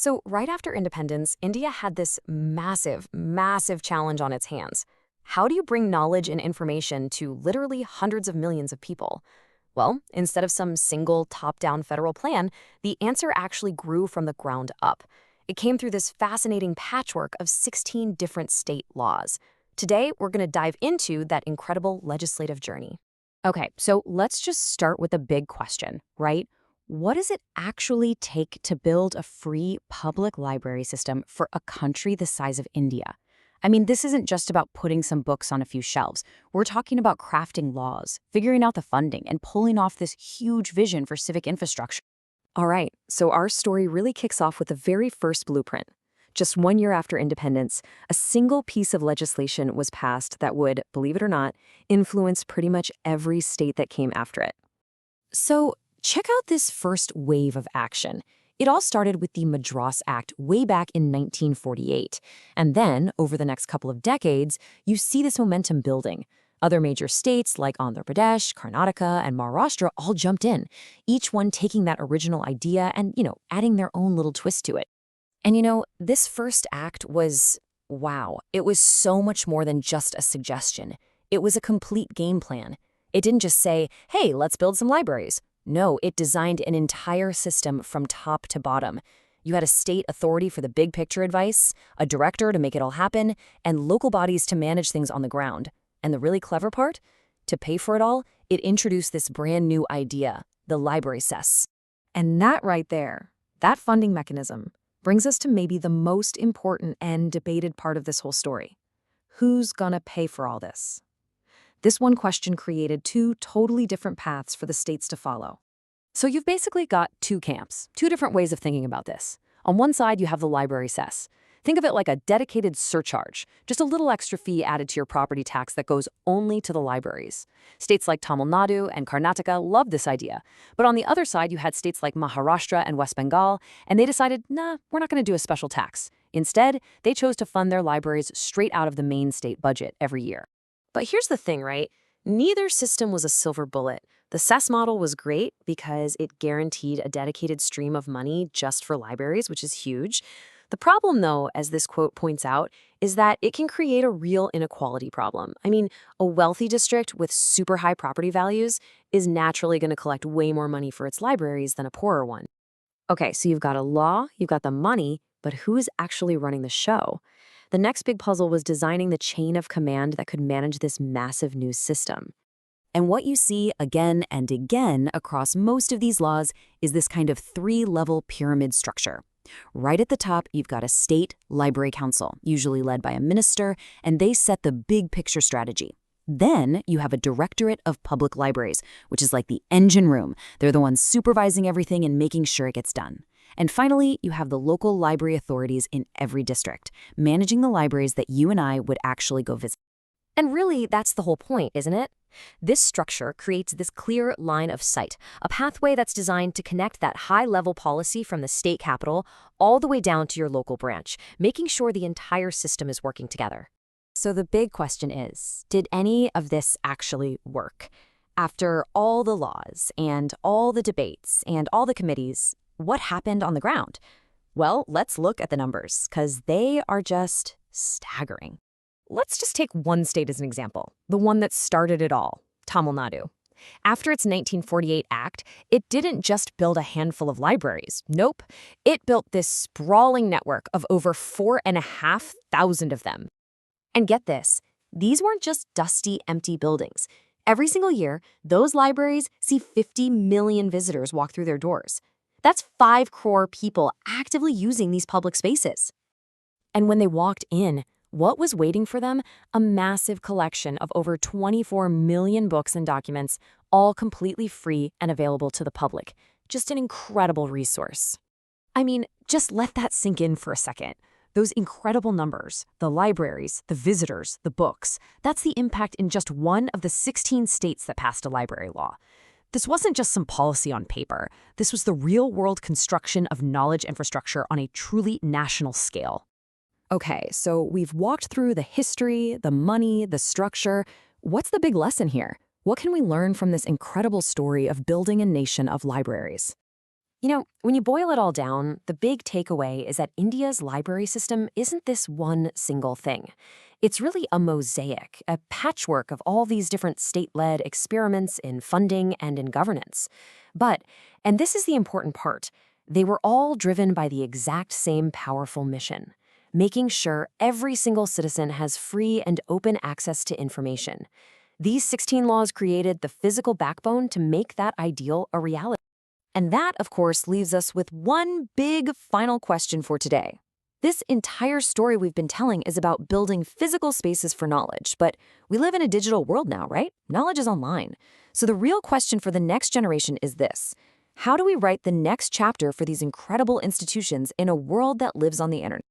So, right after independence, India had this massive challenge on its hands. How do you bring knowledge and information to literally hundreds of millions of people? Well, instead of some single top-down federal plan, the answer actually grew from the ground up. It came through this fascinating patchwork of 16 different state laws. Today, we're going to dive into that incredible legislative journey. Okay, so let's just start with the big question, right? What does it actually take to build a free public library system for a country the size of India? I mean, this isn't just about putting some books on a few shelves. We're talking about crafting laws, figuring out the funding, and pulling off this huge vision for civic infrastructure. All right, so our story really kicks off with the very first blueprint. Just 1 year after independence, a single piece of legislation was passed that would, believe it or not, influence pretty much every state that came after it. So, check out this first wave of action. It all started with the Madras Act way back in 1948. And then, over the next couple of decades, you see this momentum building. Other major states like Andhra Pradesh, Karnataka, and Maharashtra all jumped in, each one taking that original idea and, adding their own little twist to it. And this first act was, wow, it was so much more than just a suggestion. It was a complete game plan. It didn't just say, hey, let's build some libraries. No, it designed an entire system from top to bottom. You had a state authority for the big picture advice, a director to make it all happen, and local bodies to manage things on the ground. And the really clever part? To pay for it all, it introduced this brand new idea, the library cess. And that right there, that funding mechanism, brings us to maybe the most important and debated part of this whole story. Who's gonna pay for all this? This one question created two totally different paths for the states to follow. So you've basically got two camps, two different ways of thinking about this. On one side, you have the library cess. Think of it like a dedicated surcharge, just a little extra fee added to your property tax that goes only to the libraries. States like Tamil Nadu and Karnataka loved this idea. But on the other side, you had states like Maharashtra and West Bengal, and they decided, nah, we're not going to do a special tax. Instead, they chose to fund their libraries straight out of the main state budget every year. But here's the thing, right? Neither system was a silver bullet. The cess model was great because it guaranteed a dedicated stream of money just for libraries, which is huge. The problem, though, as this quote points out, is that it can create a real inequality problem. I mean, a wealthy district with super high property values is naturally going to collect way more money for its libraries than a poorer one. Okay, so you've got a law, you've got the money, but who is actually running the show? The next big puzzle was designing the chain of command that could manage this massive new system. And what you see again and again across most of these laws is this kind of three-level pyramid structure. Right at the top, you've got a state library council, usually led by a minister, and they set the big picture strategy. Then you have a directorate of public libraries, which is like the engine room. They're the ones supervising everything and making sure it gets done. And finally, you have the local library authorities in every district, managing the libraries that you and I would actually go visit. And really, that's the whole point, isn't it? This structure creates this clear line of sight, a pathway that's designed to connect that high-level policy from the state capital all the way down to your local branch, making sure the entire system is working together. So the big question is, did any of this actually work? After all the laws and all the debates and all the committees, what happened on the ground? Well, let's look at the numbers, because they are just staggering. Let's just take one state as an example, the one that started it all, Tamil Nadu. After its 1948 act, it didn't just build a handful of libraries. Nope. It built this sprawling network of over 4,500 of them. And get this, these weren't just dusty, empty buildings. Every single year, those libraries see 50 million visitors walk through their doors. That's 5 crore people actively using these public spaces. And when they walked in, what was waiting for them? A massive collection of over 24 million books and documents, all completely free and available to the public. Just an incredible resource. I mean, just let that sink in for a second. Those incredible numbers, the libraries, the visitors, the books, that's the impact in just one of the 16 states that passed a library law. This wasn't just some policy on paper. This was the real-world construction of knowledge infrastructure on a truly national scale. Okay, so we've walked through the history, the money, the structure. What's the big lesson here? What can we learn from this incredible story of building a nation of libraries? When you boil it all down, the big takeaway is that India's library system isn't this one single thing. It's really a mosaic, a patchwork of all these different state-led experiments in funding and in governance. But, and this is the important part, they were all driven by the exact same powerful mission: making sure every single citizen has free and open access to information. These 16 laws created the physical backbone to make that ideal a reality. And that, of course, leaves us with one big final question for today. This entire story we've been telling is about building physical spaces for knowledge, but we live in a digital world now, right? Knowledge is online. So the real question for the next generation is this: how do we write the next chapter for these incredible institutions in a world that lives on the internet?